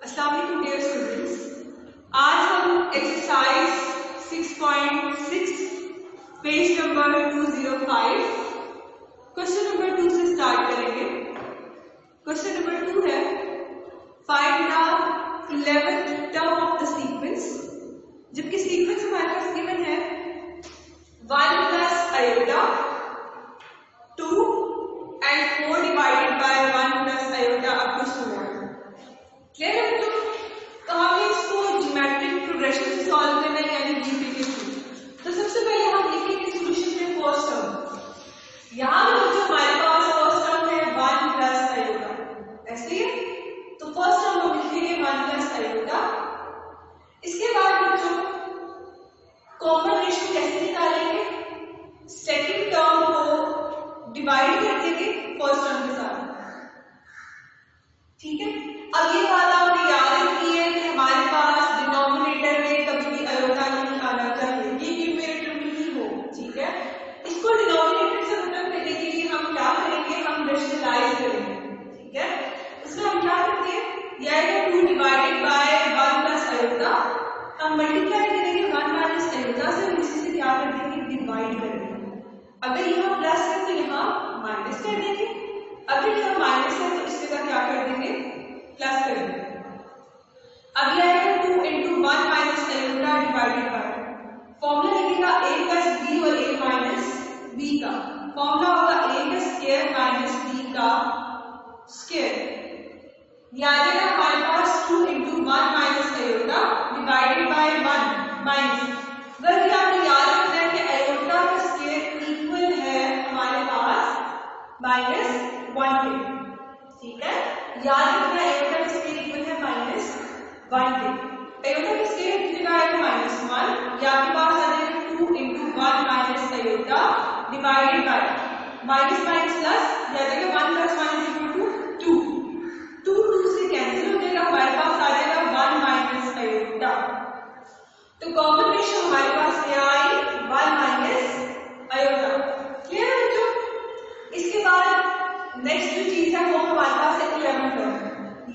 अस्सलाम वालेकुम dear students, आज हम exercise 6.6 page number 205 question number 2 से स्टार्ट करेंगे। क्वेश्चन नंबर 2 है find the 11th term of the sequence. जबकि सीक्वेंस हमारे पास गिवन है 1 plus iota 2 and 4 divided by 1 plus iota up to 1। Clear है बच्चों? तो हमें इसको ज्योमेट्रिक प्रोग्रेशन से सॉल्व करना है, यानी जीपी के थ्रू। तो सबसे पहले हम लिखेंगे सॉल्यूशन में फर्स्ट टर्म। यहाँ पे बच्चों हमारे पास फर्स्ट टर्म है 1 प्लस आयोटा, ऐसे ही। तो फर्स्ट टर्म हम लिखेंगे 1 प्लस आयोटा। इसके बाद बच्चों कॉमन रेशियो कैसे निकालेंगे? सेकेंड टर्म को डिवाइड कर देंगे फर्स्ट टर्म के साथ, ठीक है। अब ये बात आपने याद रखनी है कि हमारे पास डिनोमिनेटर में कभी भी आयोटा नहीं आना चाहिए, ये न्यूमरेटर में ही हो, ठीक है। इसको डिनोमिनेटर से खत्म करने के लिए हम क्या करेंगे? हम रेशनलाइज करेंगे, ठीक है। उसमें हम क्या करते हैं, ये आएगा 2 डिवाइडेड बाय 1 प्लस आयोटा। हम मल्टीप्लाई करेंगे 1 माइनस आयोटा से, इसी से क्या कर देंगे? डिवाइड कर देंगे। अगर यहाँ प्लस है तो यहाँ माइनस कर देंगे, अगर यहाँ माइनस है तो इसके साथ क्या कर देंगे? प्लस कर देंगे। अब यह आएगा 2 into 1 minus iota divided by, formula लिखेगा a प्लस b और a माइनस b का फॉर्मूला होगा a का स्क्वायर माइनस b का स्क्वायर। यह आ जाएगा हमारे पास 2 into 1 minus iota divided by 1 minus, अगर आपको याद रखना है कि आयोटा का स्क्वायर इक्वल है हमारे पास -1 के, ठीक है। याद रखना आयोटा का स्क्वायर इक्वल है -1 के। आयोटा का स्क्वायर कितने का आएगा? -1। या आपके पास आ जाएगा 2 into 1 minus iota divided by minus minus plus, या जाएगा 1 plus 1 is equal to 2। 2 से कैंसिल हो जाएगा, हमारे पास आ जाएगा 1 माइनस आयोटा। तो कॉमन रेशियो हमारे पास क्या आई? 1 माइनस आयोटा। क्लियर है बच्चों? इसके बाद नेक्स्ट जो चीज है वो हमारे पास है 11 टर्म,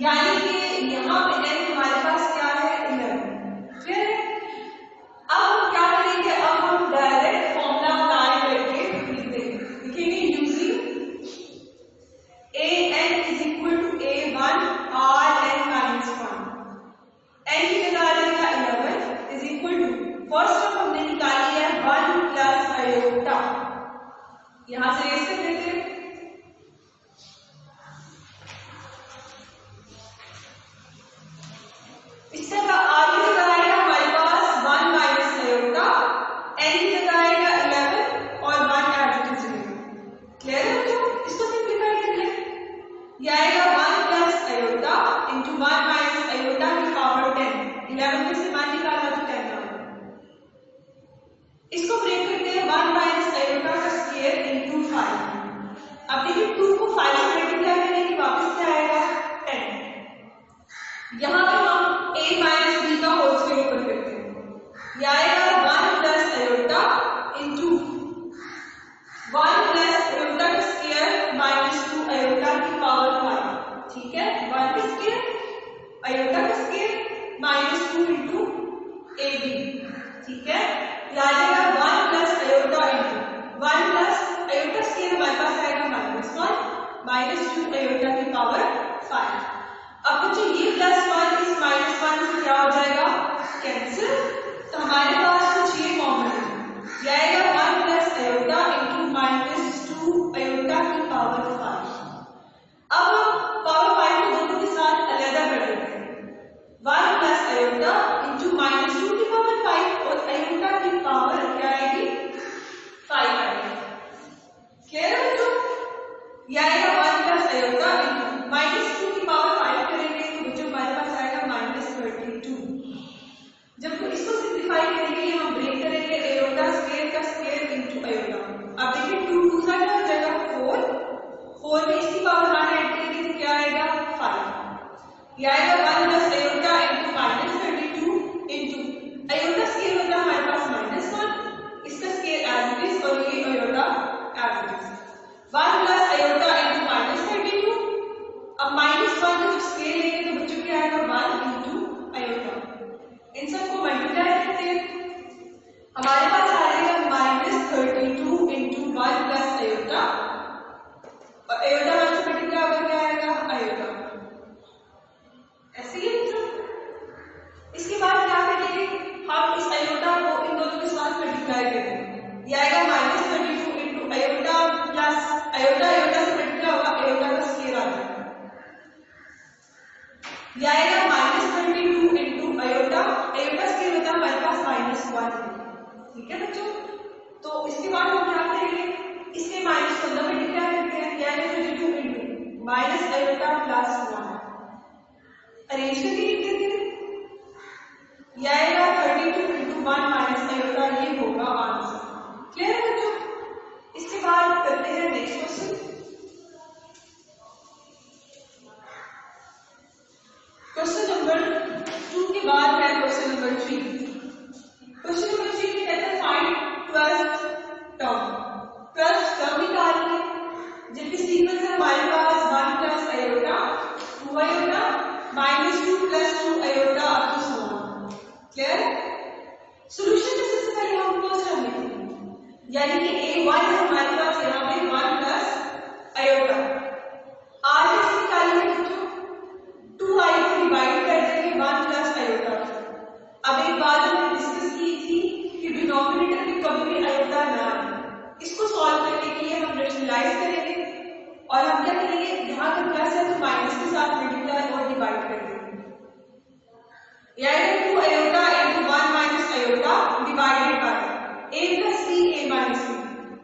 यानी कि यहाँ पे n हमारे पास क्या है? 11। क्लियर है? अब हम क्या करेंगे? अब हम डायरेक्ट फॉर्मूला अप्लाई करके लिख देंगे। लिखेंगे using an is equal to a1 rn minus 1। n की जगह आ जाएगा 11 is equal to, first term हमने निकाली है 1 प्लस आयोटा, यहां से रेस कर देते हैं। इस तरह आगे जगह आएगा हमारे पास 1 माइनस आयोटा, n की जगह आएगा 11 और 1 एडिटिव से। क्लियर है बच्चों? इसको सिंप्लीफाई करिए, यह आएगा 1 plus iota into 1 minus iota की पावर 10। 11 में से 1 निकाला तो 10 आ गया। इसको ब्रेक करते हैं 1 माइनस आयोटा का स्क्वायर इंटू 5। अब देखिए 2 को 5 से मल्टीप्लाई करने के वापस क्या आएगा? 10। यहाँ पे हम a माइनस b का होल स्क्वायर ऊपर करते हैं, यह आएगा 1 plus iota into 1 plus iota का स्क्वायर माइनस 2 आयोटा की पावर 5, ठीक है। 1 का स्क्वायर आयोटा का स्क्वायर माइनस 2 इंटू ab, ठीक है। यह आ जाएगा 1 plus iota into 1 plus iota square हमारे पास आएगा -1 माइनस 2 आयोटा की पावर 5। अब बच्चों ये +1 इस -1 से क्या हो जाएगा? कैंसिल। तो हमारे पास कुछ ये कॉमन है, यह आएगा 1 प्लस आयोटा इंटू -2 आयोटा की पावर 5। अब हम पावर 5 को दोनों के साथ अलग कर देते हैं, 1 प्लस आयोटा इंटू -2 की पावर 5 और आयोटा की पावर क्या आएगी? 5 आएगी। क्लियर है बच्चों? यह आएगा 1 प्लस आयोटा इंटू -2 की पावर 5 करेंगे तो बच्चों हमारे पास आएगा -32। जब इसको सिंप्लीफाई करेंगे हम ब्रेक करेंगे आयोटा स्क्वायर का स्क्वायर इंटू आयोटा। अब देखिए 2 दूसरा क्या हो जाएगा? 4 में इसकी पावर 1 ऐड करेंगे तो क्या आएगा? 5। यह आएगा 1 plus iota into -32 into iota square होता है हमारे पास -1, इसका स्क्वायर एज इट इज और ये iota as it is. 1 plus iota into -32। अब -1 का जब स्क्वायर लेंगे तो बच्चों क्या आएगा? 1 यह आएगा -32 इंटू आयोटा, आयोटा स्केल होता है हमारे पास -1। ठीक है बच्चों, तो इसके बाद हम क्या करेंगे, इसके माइनस को अंदर मल्टीप्लाई करते हैं, यानी 32 into minus iota plus 1 arrange करके लिख देते हैं। यह आएगा 32 इंटू 1 माइनस आयोटा, ये होगा आंसर। क्लियर है बच्चों? इसके बाद करते हैं नेक्स्ट क्वेश्चन। क्वेश्चन नंबर 2 के बाद है क्वेश्चन नंबर 3। क्वेश्चन नंबर 3 में कहता है find 12th term. 12th term निकालिए, जबकि सीक्वेंस है हमारे पास 1 plus iota 2 iota -2 plus 2 iota up to 1। Clear? Solution में सबसे पहले हम क्लोज कर लेते हैं, यानी कि a1 है हमारे पास यहाँ पे 1 प्लस आयोटा। आज इसे निकालिए बच्चों, 2i को डिवाइड कर देंगे 1 प्लस आयोटा। अब एक बात हमने डिस्कस की थी कि डिनोमिनेटर में कभी भी आयोटा ना आए। इसको सॉल्व करने के लिए हम रैशनलाइज करेंगे और हम क्या करेंगे, यहाँ पर प्लस है तो माइनस के साथ मल्टीप्लाई और डिवाइड कर देंगे। यानी 2 iota into 1 minus iota divided by a plus b a minus b,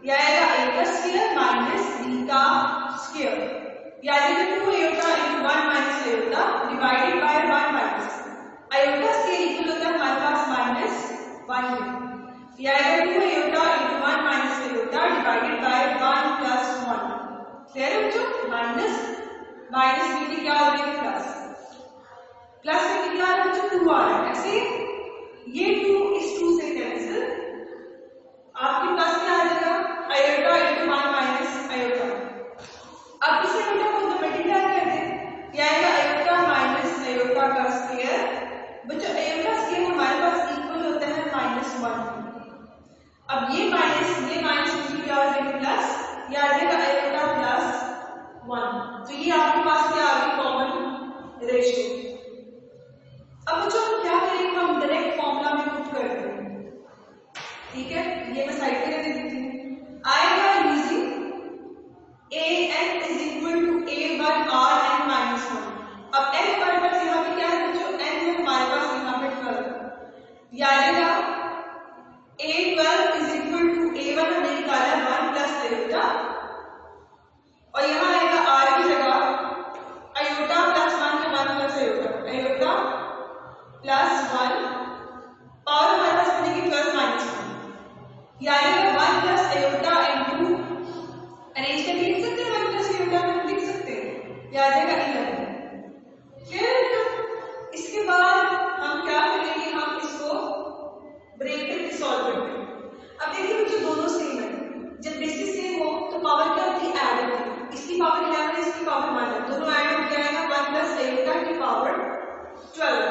यह आएगा a का स्क्वायर माइनस b का स्क्वायर, यानी कि 2 iota into 1 minus iota divided by 1 minus iota square equal होता है हमारे पास -1, यह आएगा 2 iota into 1 minus iota divided by 1 plus 1। Clear है बच्चों? माइनस b क्या हो गया प्लस, प्लस में कितना आ रहा है बच्चों 2 आ रहा है, ऐसे ये 2 इस 2 से कैंसिल, आपके पास क्या आ जाएगा आयोटा इंटू 1 माइनस आयोटा। अब इसे आयोटा को मल्टीप्लाई कर दें, क्या आएगा आयोटा माइनस आयोटा का स्क्वायर। बच्चों आयोटा स्क्वायर हमारे पास इक्वल होता है -1। अब ये माइनस क्या हो जाएगा प्लस, ये आ जाएगा आयोटा प्लस 1। तो ये आपके पास क्या आ गई कॉमन रेशियो। अब बच्चों हम क्या करेंगे, हम डायरेक्ट फॉर्मूला में पुट कर देंगे। ठीक है, ये मैं साइड पे रख देती हूँ। आएगा using an is equal to a1 r n minus 1। अब n हमारे पास यहाँ पे क्या है बच्चों, n है हमारे पास यहाँ पे 12, या आएगा a12 is equal to a1 हमने निकाला 1 प्लस आयोटा, और यहाँ आएगा r की जगह आयोटा प्लस 1 का 1 plus iota, iota plus 1 power हमारे पास बनेगी 12 माइनस 1, यानी 1 प्लस आयोटा इंटू अरेंज करके लिख सकते हैं 1 प्लस आयोटा में लिख सकते हैं, यह आ जाएगा 11। क्लियर? इसके बाद हम क्या करेंगे, हम इसको ब्रेक करके सॉल्व करते हैं। अब देखिए बच्चों दोनों सेम है, जब बेसिस सेम हो तो पावर क्या होती है ऐड होती है, इसकी पावर 11 है इसकी पावर 1 है, दोनों ऐड हो गया है 1 प्लस आयोटा की पावर 12।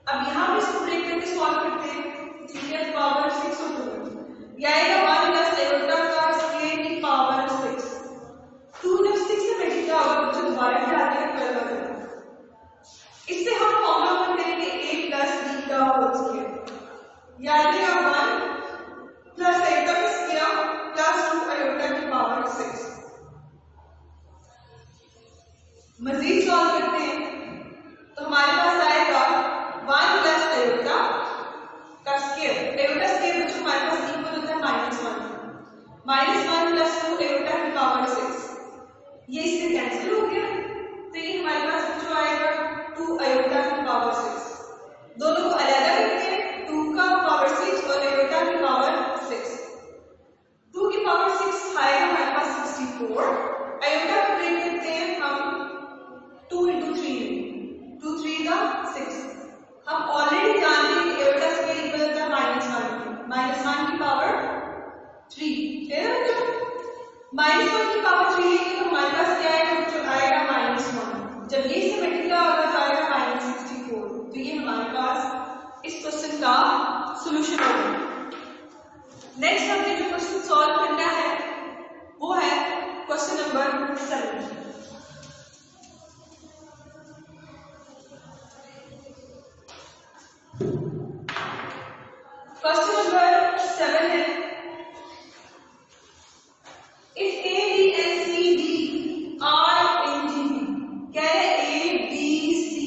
अब यहाँ पे इसको ब्रेक करके सॉल्व करते हैं, ठीक है, पावर 6 होता है, यह आएगा 1 प्लस आयोटा का स्क्वायर की पावर 6। 2 जब 6 से मल्टीप्लाई होगा बच्चों दोबारा क्या आ जाएगा 12 आ जाएगा। इससे हम फॉर्मूला वन करेंगे a प्लस b का होल स्क्वायर, यह आ जाएगा 1 प्लस आयोटा का स्क्वायर प्लस 2 आयोटा की पावर 6। मजीद सॉल्व करते हैं तो हमारे पास आएगा 1 प्लस आयोटा का स्क्वायर, आयोटा स्क्वायर बच्चों हमारे पास इक्वल होता है -1 प्लस 2 आयोटा की पावर 6, ये इससे कैंसिल हो गया, तो ये हमारे पास बच्चों आएगा 2 आयोटा की पावर 6। दोनों को अलग करते हैं, 2 का पावर 6 और आयोटा की पावर 6। 2 की पावर 6 आएगा हमारे पास 64, आयोटा को ब्रेक करते हैं हम 2 into 3, 2 3 का 6। हम ऑलरेडी जानते हैं कि आयोटा स्क्वायर इक्वल होता है -1 की पावर 3। क्लियर है बच्चों? -1 की पावर 3 लेंगे तो हमारे पास क्या आएगा बच्चों, आएगा -1, जब ये से मल्टीप्लाई होगा तो आएगा -64। तो ये हमारे पास इस क्वेश्चन का सॉल्यूशन होगा। नेक्स्ट हमने जो क्वेश्चन सॉल्व करना है वो है क्वेश्चन नंबर 7। क्वेश्चन नंबर 7 है, if A B and C D are in GB, क्या है A B C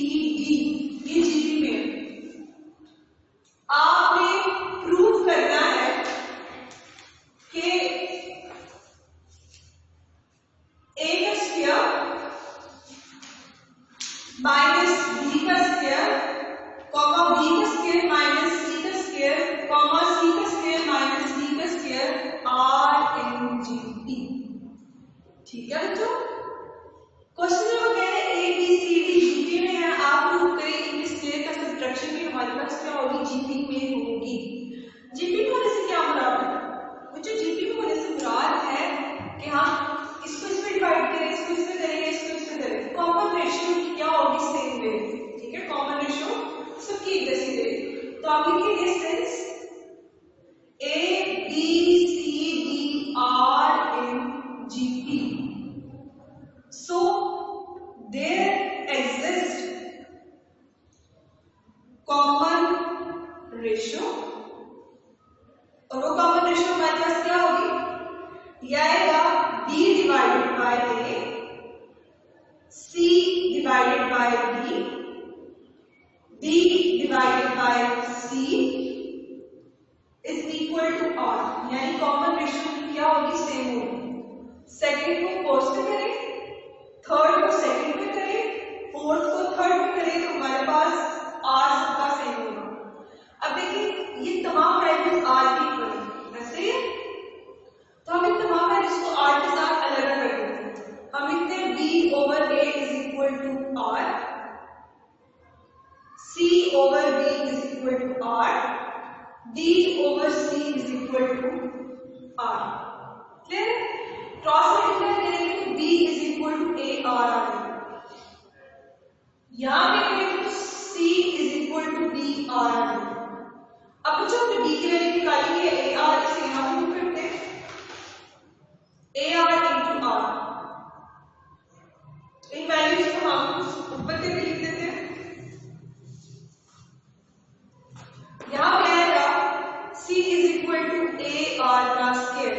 minus B का स्क्वायर कॉमा बी का स्क्वायर माइनस सी का स्क्वायर कॉमा सी का स्क्वायर माइनस डी का square are in G P. ठीक है बच्चों, क्वेश्चन में वो कह रहे हैं A B C D GP में है, आप लोग करें इनके स्क्वायर का सब्ट्रैक्शन भी हमारे पास क्या होगी, जीपी में होगी। जीपी में होने से क्या मुराद है बच्चों, जीपी में होने से मुराद है कि हम इसको इसमें डिवाइड करें, इसको इसमें करेंगे, इसको इसमें करें, कॉमन रेशियो क्या होगी, सेम रहेगी। ठीक है, कॉमन रेशियो सबकी एक जैसी रहेगी। तो आप लिखिए since A B C D are in GP so there exists common ratio, और वो कॉमन रेशियो हमारे पास क्या होगी, यह आएगा b divided by a, c divided by b, d divided by c is equal to r, यानी common ratio क्या होगी, सेम होगी। सेकंड को फोर्थ में करें, थर्ड को सेकंड में करें, फोर्थ को थर्ड में करें, तो हमारे पास आर सबका सेम होगा। अब देखिए ये तमाम वैल्यूज आर की इक्वल है, ऐसे ही तो हम इन तमाम वैल्यूज को आर के साथ अलग अलग कर देते हैं। हम लिखते हैं B over A is equal to R, C over B is equal to R, D over C is equal to R. Clear है? क्रॉस मल्टीप्लाई करेंगे तो b is equal to A R आ जाएगा, यहां पे करेंगे तो c is equal to B R आ जाएगा। अब बच्चों हमने b की वैल्यू निकाली है ए आर, इसे यहां पे पुट करते हैं ए आर इंटू आर, इन वैल्यूज को हम ऊपर करके लिख देते हैं। यहां पे आएगा c is equal to A R का स्क्वायर,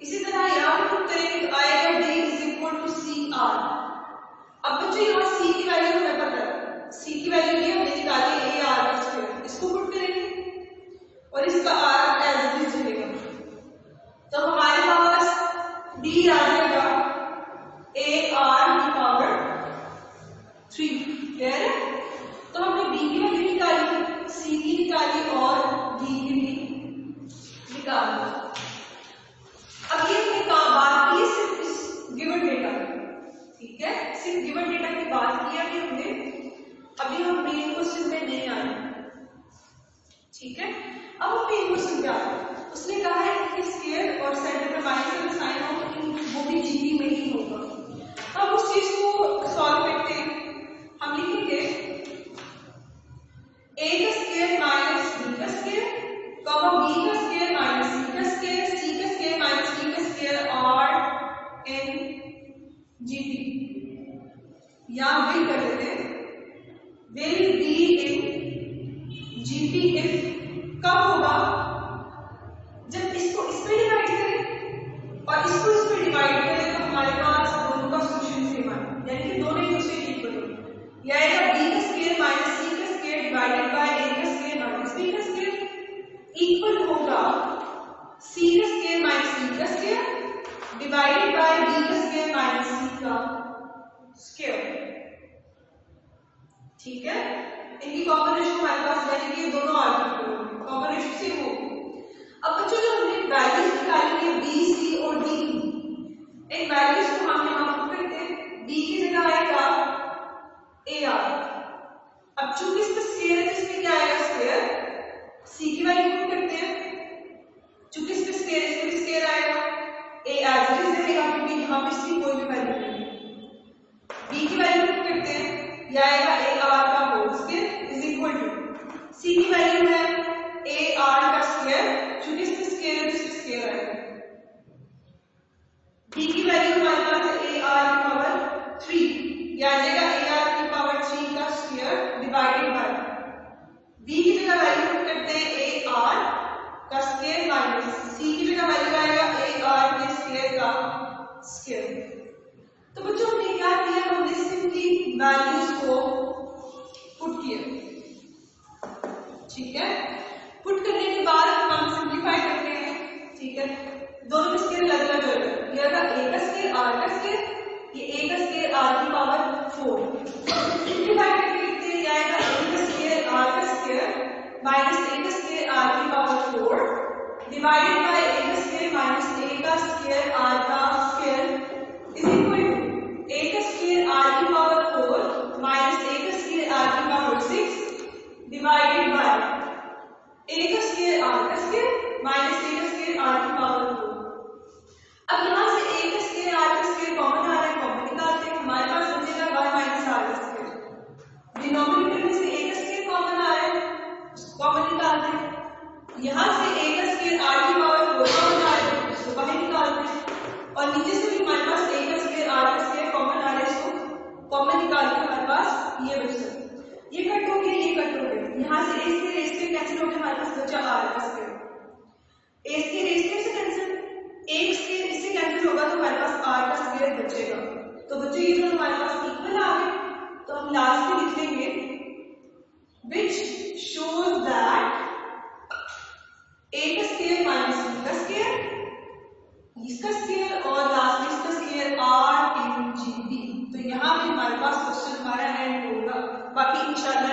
इसी तरह यहां पे पुट करेंगे तो आएगा d is equal to C R. अब बच्चों यहाँ c की वैल्यू हमें पता है, c की वैल्यू ये हमने निकाली ए आर का स्क्वायर, इसको पुट करेंगे और इसका r एज इट इज रहेगा, तो हमारे पास d आ जाएगा ए आर की पावर 3। क्लियर है? तो हमने b की वैल्यू निकाली, c की निकाली और d की भी निकाली। अब ये हमने बात की सिर्फ इस गिवन डेटा की, ठीक है, सिर्फ गिवन डेटा की बात की अभी हमने, अभी हम मेन क्वेश्चन में नहीं आए। ठीक है, अब हम मेन क्वेश्चन पे आते हैं। उसने कहा है कि स्क्वायर और सेंटर पे माइनस साइन हो तो वो भी जीपी में ही होगा। अब उस चीज को सॉल्व करते हैं। हम लिखेंगे a का स्क्वायर माइनस b का स्क्वायर कॉमा b का स्क्वायर माइनस c का स्क्वायर, c का स्क्वायर माइनस d का स्क्वायर और इन जीपी। यहां बिल कर देते हैं, will be in GP if कब होगा, जब इसको इसमें डिवाइड करें और इसको इसमें डिवाइड करें तो हमारे पास दोनों का सॉल्यूशन सेम है, यानी कि दोनों एक दूसरे के इक्वल होंगे। यह आएगा b का स्क्वायर माइनस c का स्क्वायर डिवाइडेड बाय a का स्क्वायर माइनस b का स्क्वायर इक्वल होगा c का स्क्वायर माइनस d का स्क्वायर डिवाइडेड बाय b का स्क्वायर माइनस c का स्क्वायर। ठीक है, इनकी कॉमन रेशियो हमारे पास यानी कि ये दोनों आर की इक्वल होंगे, कॉमन रेशियो सेम होगी। अब बच्चों जो हमने वैल्यूज निकाली है b c और d, इन वैल्यूज को हम यहां पुट करते हैं। b की जगह आएगा ए आर, अब चूंकि इसमें स्क्वायर है तो इसमें क्या आएगा स्क्वायर, c की वैल्यू पुट करते हैं, चूंकि इसमें स्क्वायर है इसमें भी स्क्वायर आएगा, a एज इट इज रहेगा क्योंकि यहां पे इसकी कोई भी वैल्यू नहीं है। b की वैल्यू पुट करते हैं, यह आएगा ए आर का whole square is equal to c की वैल्यू है ए आर का स्क्वायर, चूंकि इसमें स्क्वायर है तो इसमें स्क्वायर आएगा, b की वैल्यू हमारे पास है ए आर की पावर 3, यह आ जाएगा ए आर की पावर 3 का स्क्वायर डिवाइडेड बाय b की जगह वैल्यू पुट करते हैं ए आर का स्क्वायर माइनस c की जगह वैल्यू आएगा ए आर के स्क्वायर का स्क्वायर। तो बच्चों हमने क्या किया, हमने सिंपली वैल्यूज को पुट किया। ठीक है, पुट करने के बाद हम सिंपलीफाई करते हैं। ठीक है, दोनों में स्क्वायर अलग अलग हो गए, ये आ a का स्क्वायर r का स्क्वायर, ये a का स्क्वायर r की पावर माइनस ए का स्क्वायर आर की पावर 4 डिवाइडेड बाय ए का स्क्वायर माइनस ए का स्क्वायर आर का स्क्वायर इज इक्वल टू ए का स्क्वायर आर की पावर 4 माइनस ए का स्क्वायर आर की पावर 6 डिवाइडेड बाय ए का स्क्वायर आर का स्क्वायर माइनस ए का स्क्वायर आर की पावर 4। अब यहाँ से ए का स्क्वायर आर का स्क्वायर कॉमन आ रहा है, कॉमन निकालते हैं, हमारे पास बचेगा 1 माइनस आर का स्क्वायर। डिनोमिनेटर में से ए का स्क्वायर कॉमन आ रहा है, कॉमन निकालते हैं। यहाँ से ए का स्क्वायर आर की पावर 4 कॉमन आ रहा है, इसको बाहर निकालते हैं। और नीचे से भी हमारे पास ए का स्क्वायर आर का स्क्वायर कॉमन आ रहा है, इसको कॉमन निकाल के हमारे पास ये बचता है। ये कट हो गया, ये कट हो गया। यहाँ से ए स्क्वायर कैंसिल हो गया, हमारे पास बचा आर का स्क्वायर। ए स्क्वायर से कैंसिल, एक स्क्वायर इससे कैंसिल होगा तो हमारे पास आर का स्क्वायर बचेगा। तो बच्चों ये जो हमारे पास इक्वल आ गए, तो हम लास्ट में लिख लेंगे which shows that a का स्क्वायर माइनस b का स्क्वायर, इसका स्क्वायर और लास्ट में इसका स्क्वायर r इन gb। तो यहाँ पे हमारे पास क्वेश्चन हमारा एंड होगा। बाकी इंशाल्लाह